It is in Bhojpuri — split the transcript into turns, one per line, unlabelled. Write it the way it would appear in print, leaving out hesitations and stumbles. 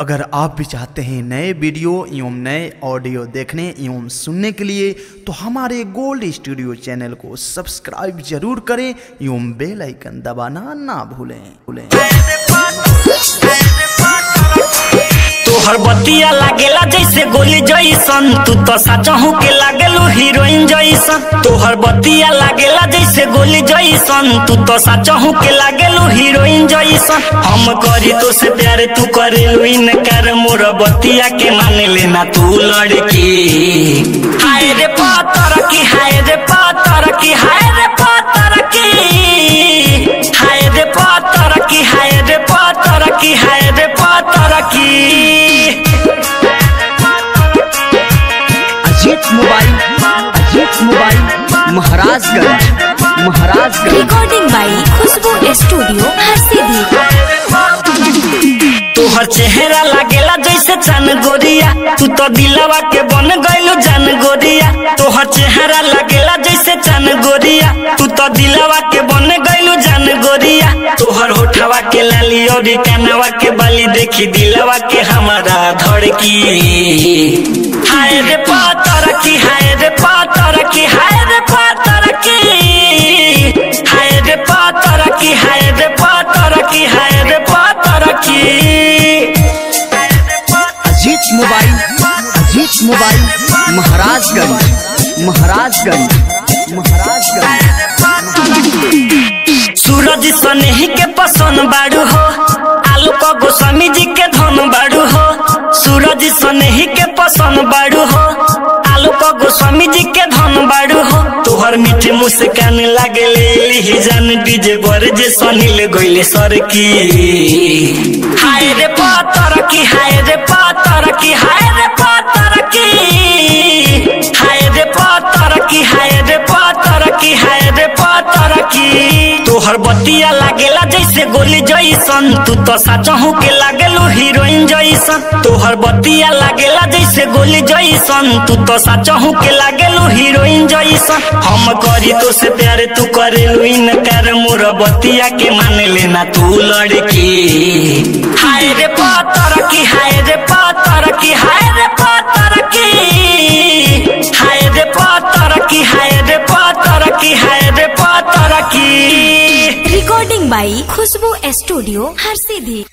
अगर आप भी चाहते हैं नए वीडियो एवं नए ऑडियो देखने एवं सुनने के लिए तो हमारे गोल्ड स्टूडियो चैनल को सब्सक्राइब जरूर करें एवं बेल आइकन दबाना ना भूलें।
तोहर बतिया लागेला जैसे गोली जैसन, तू तो सचहू के लागेलू हीरोइन जैसन। तोहर बतिया लागेला जैसे गोली जैसन, तू तो सचहू के लागेलू हीरोइन जैसन। हम करी तो से प्यार तू करेलू इनकार, मोर बतिया के मान लेना तू लड़की। हाय रे पातर की, हाय रे पातर की, हाय रे पातर की, हाय रे पातर की, हाय रे पातर की, हाय रे पातर की।
अजीत मोबाइल महाराजगंज
रिकॉर्डिंग बाई खुशबू स्टूडियो हरसिद्धि।
तोहर चेहरा लागेला जैसे चान गोरिया, तू तो दिलवा के बन गइलू जान गोरिया। तोहर चेहरा लागेला जैसे चान गोरिया, तू तो दिलवा के बन गइलू जान गोरिया। तोहर होठवा के लाली और कानवा के बाली देखी दिलवा के हमारा धड़की। हाय रे पातर की, हाय रे पातर की, हाय रे पातर की, हाय रे पातर की, हाय रे पातर की, हाय रे पातर की।
अजीत मोबाइल महाराजगंज
सूरज सनेही के पसंद बाड़ू हो, आलोक गोस्वामी जी के धन बाड़ू हो। सूरज सनेही के पसंद बाड़ू हो, आलोक गोस्वामी जी के धन बाड़ू हो। तोहर मीठे मुस्कान लागेले जान डीजे बर जे सनील गइले सर की। हाय रे पातर की, हाय रे पातर की, हाय रे पातर की, हाय रे पातर की, हाय रे पातर की, हाय रे पातर की। तोहर बतिया लागेला जैसे गोली जैसन, तू तो सचहू के लागेलू हीरोइन जैसन। तोहर बतिया लागेला जैसे गोली जैसन, तू तो सचहू के लागेलू हीरोइन जैसन। हम करी तो से प्यार तू करेलू इनकार, मोर बतिया के मान लेना तू लड़की। हाय रे पातर की, हाय रे पातर की, हाय रे पातर की, हाय रे पातर की, हाय रे पातर की, हाय रे पातर की।
रिकॉर्डिंग बाई खुशबू स्टूडियो हरसिद्धि।